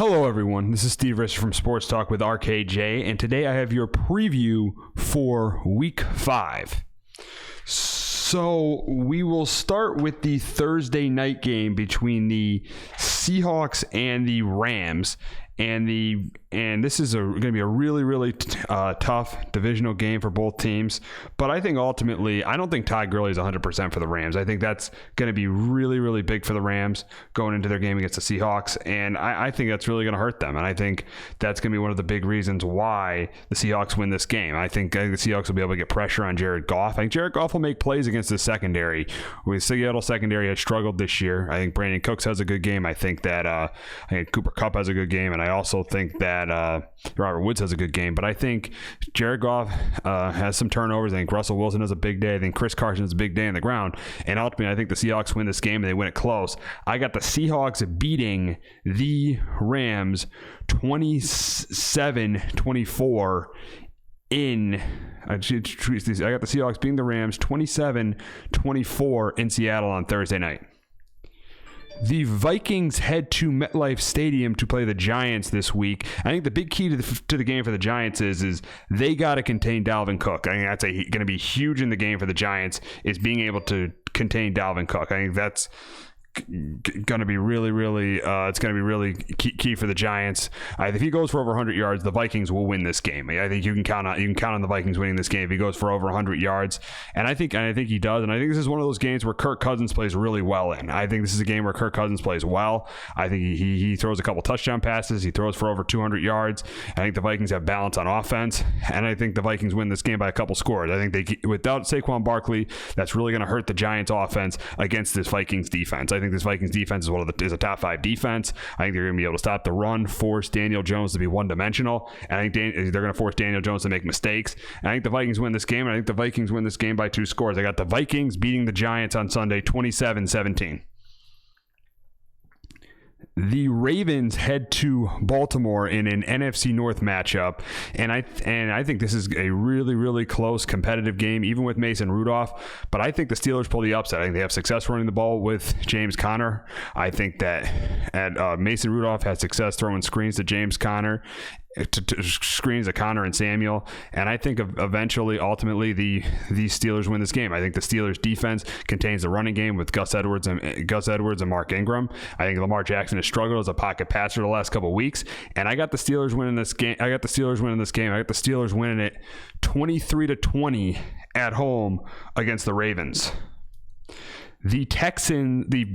Hello, everyone. This is Steve Risser from Sports Talk with RKJ, and today I have your preview for Week 5. So we will start with the Thursday night game between the Seahawks and the Rams. And this is going to be a really tough divisional game for both teams. But I think ultimately, I don't think Todd Gurley is 100% for the Rams. I think that's going to be really big for the Rams going into their game against the Seahawks. And I think that's really going to hurt them. And I think that's going to be one of the big reasons why the Seahawks win this game. I think the Seahawks will be able to get pressure on Jared Goff. I think Jared Goff will make plays against the secondary. The Seattle secondary has struggled this year. I think Brandon Cooks has a good game. I think Cooper Kupp has a good game. And I also think that Robert Woods has a good game. But I think Jared Goff has some turnovers. I think Russell Wilson has a big day. I think Chris Carson has a big day on the ground. And ultimately, I think the Seahawks win this game and they win it close. I got the Seahawks beating the Rams 27-24 I got the Seahawks beating the Rams 27-24 in Seattle on Thursday night. The Vikings head to MetLife Stadium to play the Giants this week. I think the big key to the game for the Giants is they got to contain Dalvin Cook. I think that's going to be huge in the game for the Giants, is being able to contain Dalvin Cook. I think that's going to be really key for the Giants. If he goes for over 100 yards, the Vikings will win this game. I think you can count on the Vikings winning this game if he goes for over 100 yards. And I think he does. And I think this is one of those games where Kirk Cousins plays really well in. I think this is a game where Kirk Cousins plays well. I think he throws a couple touchdown passes. He throws for over 200 yards. I think the Vikings have balance on offense, and I think the Vikings win this game by a couple scores. I think without Saquon Barkley, that's really going to hurt the Giants offense against this Vikings defense. I think this Vikings defense is a top 5 defense. I think they're going to be able to stop the run, force Daniel Jones to be one-dimensional, and I think they're going to force Daniel Jones to make mistakes. And I think the Vikings win this game, and I think the Vikings win this game by 2 scores. I got the Vikings beating the Giants on Sunday 27-17. The Ravens head to Baltimore in an NFC North matchup, and I think this is a really close competitive game, even with Mason Rudolph. But I think the Steelers pull the upset. I think they have success running the ball with James Conner. I think that Mason Rudolph has success throwing screens to James Conner. To screens of Connor and Samuel, and I think ultimately the Steelers win this game. I think the Steelers defense contains the running game with Gus Edwards and Mark Ingram. I think Lamar Jackson has struggled as a pocket passer the last couple of weeks, and I got the Steelers winning this game. I got the Steelers winning it 23-20 at home against the Ravens. The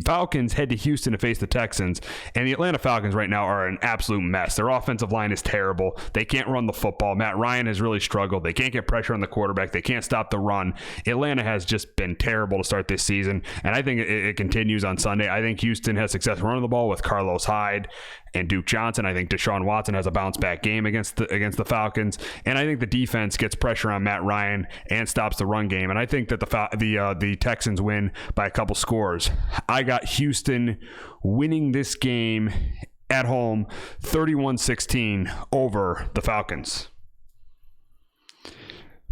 Falcons head to Houston to face the Texans, and the Atlanta Falcons right now are an absolute mess. Their offensive line is terrible. They can't run the football. Matt Ryan has really struggled. They can't get pressure on the quarterback. They can't stop the run. Atlanta has just been terrible to start this season, and I think it continues on Sunday. I think Houston has success running the ball with Carlos Hyde and Duke Johnson. I think Deshaun Watson has a bounce-back game against the Falcons, and I think the defense gets pressure on Matt Ryan and stops the run game, and I think that the Texans win by a couple scores. I got Houston winning this game at home 31-16 over the Falcons.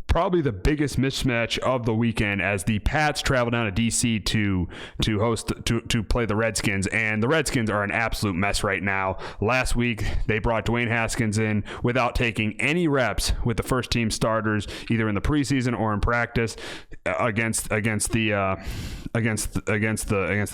Probably the biggest mismatch of the weekend as the Pats travel down to DC to play the Redskins, and the Redskins are an absolute mess right now. Last week they brought Dwayne Haskins in without taking any reps with the first team starters, either in the preseason or in practice against the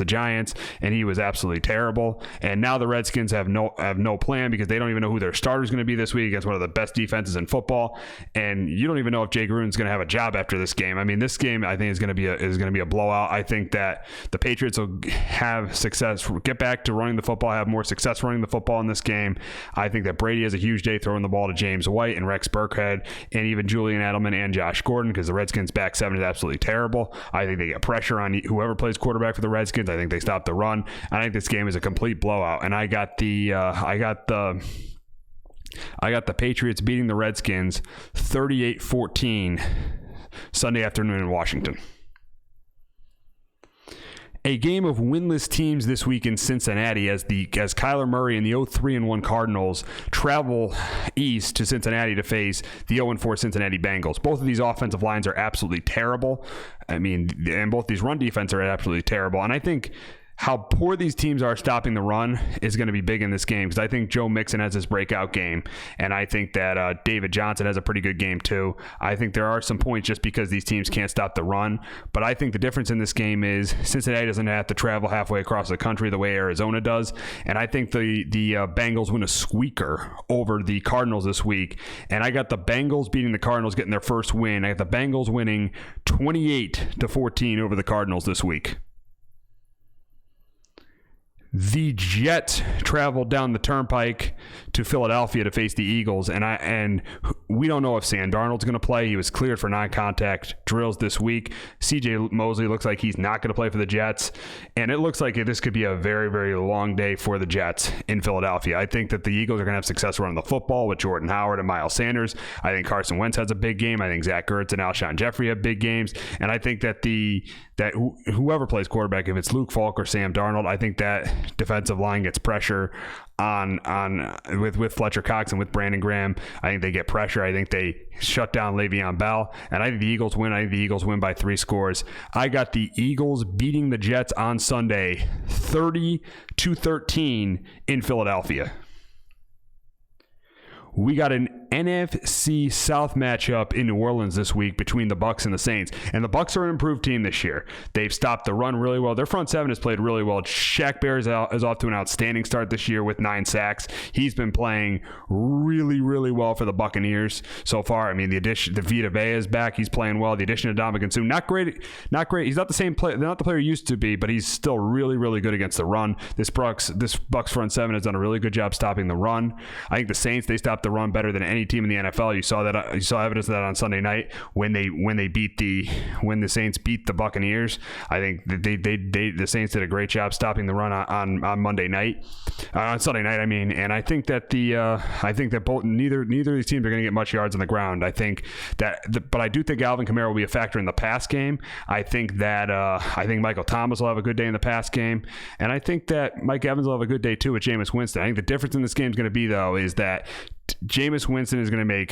Giants, and he was absolutely terrible. And now the Redskins have no plan because they don't even know who their starter is going to be this week against one of the best defenses in football, and you don't even know if Jay Gruden's going to have a job after this game. I mean, this game I think is going to be a blowout. I think that the Patriots will have success, get back to running the football, have more success running the football in this game. I think that Brady has a huge day throwing the ball to James White and Rex Burkhead and even Julian Edelman and Josh Gordon, because the Redskins back 7 is absolutely terrible. I think they get pressure on whoever plays quarterback for the Redskins. I think they stop the run. I think this game is a complete blowout, and I got the Patriots beating the Redskins 38-14 Sunday afternoon in Washington. A game of winless teams this week in Cincinnati as Kyler Murray and the 0-3-1 Cardinals travel east to Cincinnati to face the 0-4 Cincinnati Bengals. Both of these offensive lines are absolutely terrible. I mean, and both these run defense are absolutely terrible. And I think how poor these teams are stopping the run is going to be big in this game, because I think Joe Mixon has this breakout game, and I think that David Johnson has a pretty good game too. I think there are some points just because these teams can't stop the run, but I think the difference in this game is Cincinnati doesn't have to travel halfway across the country the way Arizona does, and I think the Bengals win a squeaker over the Cardinals this week, and I got the Bengals beating the Cardinals, getting their first win. I got the Bengals winning 28-14 over the Cardinals this week. The Jets traveled down the turnpike to Philadelphia to face the Eagles, and we don't know if Sam Darnold's going to play. He was cleared for non-contact drills this week. C.J. Mosley looks like he's not going to play for the Jets, and it looks like this could be a very, very long day for the Jets in Philadelphia. I think that the Eagles are going to have success running the football with Jordan Howard and Miles Sanders. I think Carson Wentz has a big game. I think Zach Ertz and Alshon Jeffrey have big games, and I think that whoever plays quarterback, if it's Luke Falk or Sam Darnold, I think that defensive line gets pressure on with Fletcher Cox and with Brandon Graham. I think they get pressure. I think they shut down Le'Veon Bell, and I think the Eagles win. I think the Eagles win by 3 scores. I got the Eagles beating the Jets on Sunday 30-13 in Philadelphia. We got an NFC South matchup in New Orleans this week between the Bucs and the Saints. And the Bucs are an improved team this year. They've stopped the run really well. Their front seven has played really well. Shaq Barrett is off to an outstanding start this year with 9 sacks. He's been playing really, really well for the Buccaneers so far. I mean, the Vita Vea is back. He's playing well. The addition of Dominican Sue, not great. He's not the same player. They're not the player he used to be, but he's still really, really good against the run. This Bucs front seven has done a really good job stopping the run. I think the Saints, they stopped the run better than any team in the NFL. You saw evidence of that on Sunday night when the Saints beat the Buccaneers. I think the Saints did a great job stopping the run on Monday night, on Sunday night. I mean, and I think that neither of these teams are going to get much yards on the ground. But I do think Alvin Kamara will be a factor in the pass game. I think Michael Thomas will have a good day in the pass game, and I think that Mike Evans will have a good day too with Jameis Winston. I think the difference in this game is going to be, though, is that Jameis Winston is going to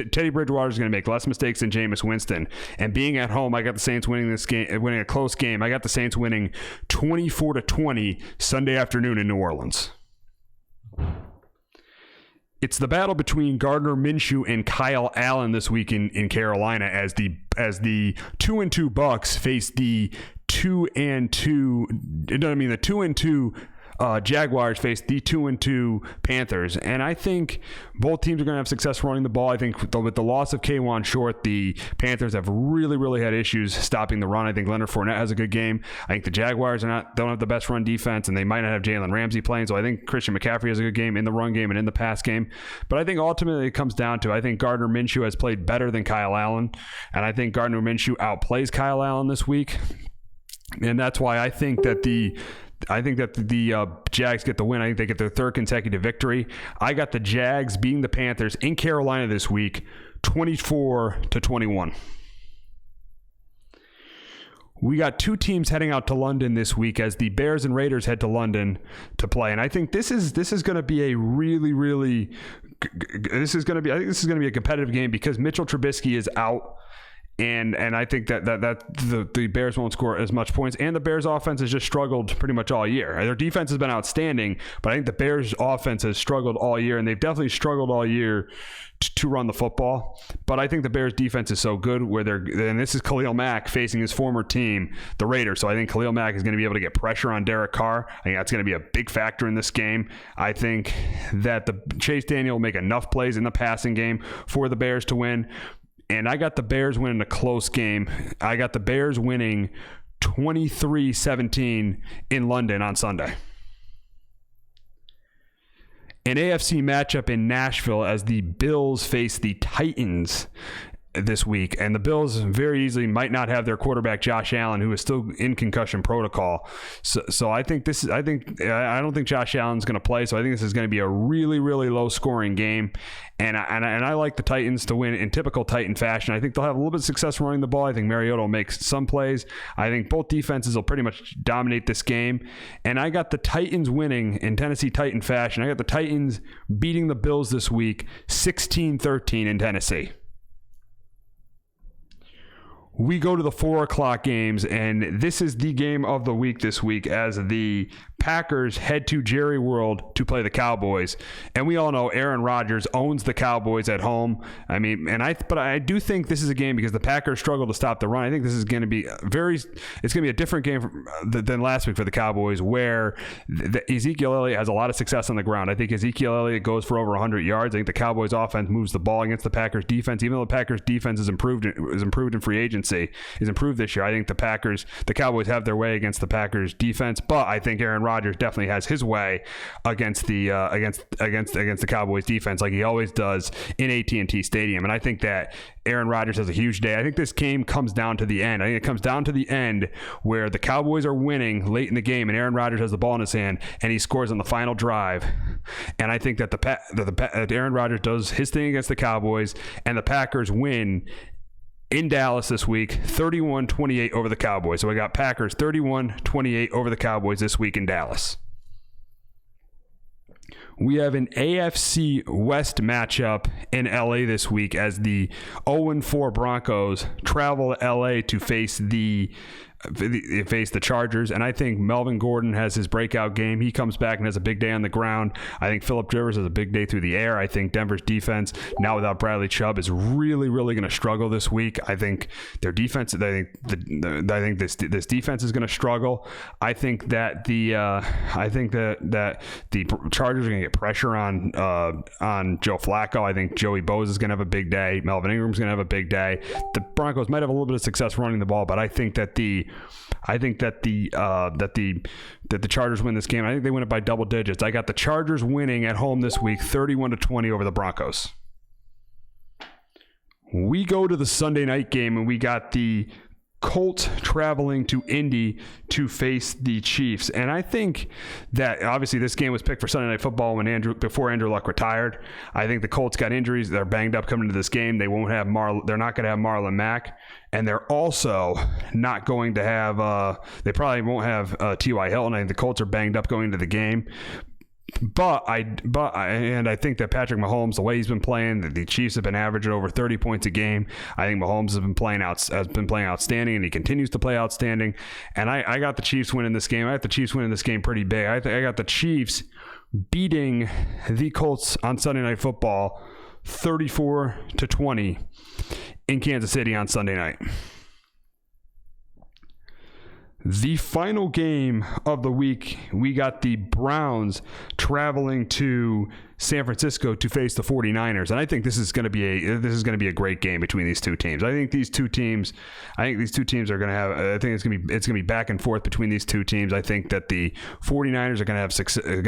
Teddy Bridgewater is going to make less mistakes than Jameis Winston. And being at home, I got the Saints winning this game, winning a close game. I got the Saints winning 24-20 Sunday afternoon in New Orleans. It's the battle between Gardner Minshew and Kyle Allen this week in Carolina as the 2-2 Bucs face the 2-2 Jaguars face the 2-2 Panthers, and I think both teams are going to have success running the ball. I think with the loss of K'Wan Short, the Panthers have really, really had issues stopping the run. I think Leonard Fournette has a good game. I think the Jaguars don't have the best run defense, and they might not have Jalen Ramsey playing. So I think Christian McCaffrey has a good game in the run game and in the pass game. But I think ultimately it comes down to, I think Gardner Minshew has played better than Kyle Allen, and I think Gardner Minshew outplays Kyle Allen this week, and that's why I think that the Jags get the win. I think they get their 3rd consecutive victory. I got the Jags beating the Panthers in Carolina this week, 24-21. We got 2 teams heading out to London this week as the Bears and Raiders head to London to play. And I think this is going to be a really, really this is going to be a competitive game because Mitchell Trubisky is out. And I think that the Bears won't score as much points, and the Bears offense has just struggled pretty much all year. Their defense has been outstanding, but I think the Bears offense has struggled all year, and they've definitely struggled all year to run the football. But I think the Bears defense is so good and this is Khalil Mack facing his former team, the Raiders. So I think Khalil Mack is going to be able to get pressure on Derek Carr. I think that's going to be a big factor in this game. I think that Chase Daniel will make enough plays in the passing game for the Bears to win. And I got the Bears winning a close game. I got the Bears winning 23-17 in London on Sunday. An AFC matchup in Nashville as the Bills face the Titans this week, and the Bills very easily might not have their quarterback Josh Allen, who is still in concussion protocol. So I think I don't think Josh Allen's going to play. So I think this is going to be a really, really low scoring game, and I like the Titans to win in typical Titan fashion. I think they'll have a little bit of success running the ball. I think Mariota will make some plays. I think both defenses will pretty much dominate this game, and I got the Titans winning in Tennessee Titan fashion. I got the Titans beating the Bills this week, 16-13 in Tennessee. we go to the 4 o'clock games, and this is the game of the week this week as the Packers head to Jerry World to play the Cowboys. And we all know Aaron Rodgers owns the Cowboys at home. I mean, but I do think this is a game because the Packers struggle to stop the run. I think this is going to be it's going to be a different game than last week for the Cowboys, where Ezekiel Elliott has a lot of success on the ground. I think Ezekiel Elliott goes for over 100 yards. I think the Cowboys offense moves the ball against the Packers defense, even though the Packers defense is improved in free agency, is improved this year. I think the Cowboys have their way against the Packers defense, but I think Aaron Rodgers definitely has his way against the Cowboys defense, like he always does in AT&T Stadium. And I think that Aaron Rodgers has a huge day. I think this game comes down to the end. I think it comes down to the end where the Cowboys are winning late in the game, and Aaron Rodgers has the ball in his hand, and he scores on the final drive. And I think that Aaron Rodgers does his thing against the Cowboys, and the Packers win in Dallas this week, 31-28 over the Cowboys. So we got Packers 31-28 over the Cowboys this week in Dallas. We have an AFC West matchup in LA this week as the 0-4 Broncos travel to LA to face the Chargers, and I think Melvin Gordon has his breakout game. He comes back and has a big day on the ground. I think Phillip Rivers has a big day through the air. I think Denver's defense, now without Bradley Chubb, is really, really going to struggle this week. I think their defense, I think this defense is going to struggle. I think that the Chargers are going to get pressure on Joe Flacco. I think Joey Bosa is going to have a big day. Melvin Ingram's going to have a big day. The Broncos might have a little bit of success running the ball, but I think that the Chargers win this game. I think they win it by double digits. I got the Chargers winning at home this week, 31-20 over the Broncos. We go to the Sunday night game, and we got the Colts traveling to Indy to face the Chiefs. And I think that obviously this game was picked for Sunday Night Football before Andrew Luck retired. I think the Colts got injuries. They're banged up coming into this game. They're not going to have Marlon Mack. And they're also not going to have they probably won't have T.Y. Hilton. I think the Colts are banged up going into the game. But I think that Patrick Mahomes, the way he's been playing, the Chiefs have been averaging over 30 points a game. I think Mahomes has been playing outstanding, and he continues to play outstanding. And I got the Chiefs winning this game. I got the Chiefs winning this game pretty big. I got the Chiefs beating the Colts on Sunday Night Football 34-20 in Kansas City on Sunday night. The final game of the week, we got the Browns traveling to San Francisco to face the 49ers. And I think this is going to be a great game between these two teams. I think these two teams are going to have, I think it's going to be back and forth between these two teams. I think that the 49ers are going to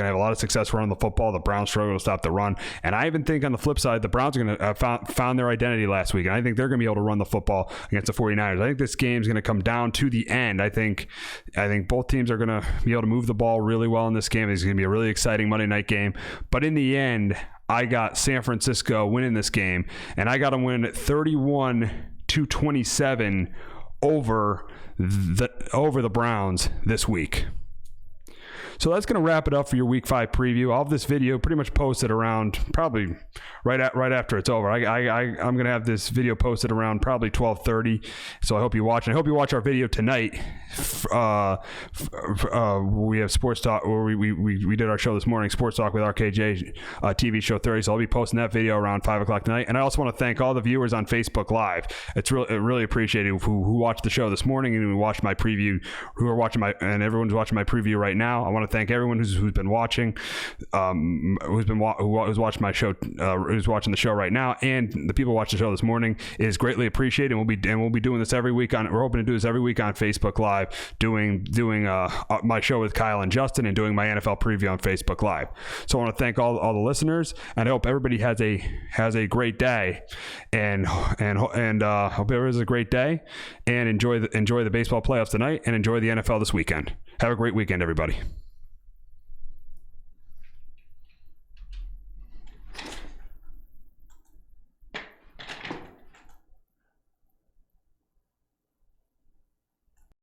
have a lot of success running the football. The Browns struggle to stop the run. And I even think on the flip side, the Browns are going to found their identity last week. And I think they're going to be able to run the football against the 49ers. I think this game is going to come down to the end. I think both teams are going to be able to move the ball really well in this game. It's going to be a really exciting Monday night game. But in the end, I got San Francisco winning this game, and I got them winning at 31-27 over the Browns this week. So that's going to wrap it up for your Week 5 preview. I'll have this video pretty much posted around probably right after it's over. I'm going to have this video posted around probably 12:30. So I hope you watch. And I hope you watch our video tonight. We have Sports Talk, or we did our show this morning, Sports Talk with RKJ TV show 30. So I'll be posting that video around 5 o'clock tonight. And I also want to thank all the viewers on Facebook Live. It's really appreciated who watched the show this morning and who watched my preview, and everyone's watching my preview right now. I want to thank everyone who's been watching, who's watching my show, who's watching the show right now, and the people watching the show this morning. It is greatly appreciated. And we'll be doing this every week we're hoping to do this every week on Facebook Live, doing my show with Kyle and Justin, and doing my NFL preview on Facebook Live. So I want to thank all the listeners, and I hope everybody has a great day, and hope everyone has a great day, and enjoy the baseball playoffs tonight, and enjoy the NFL this weekend. Have a great weekend, everybody.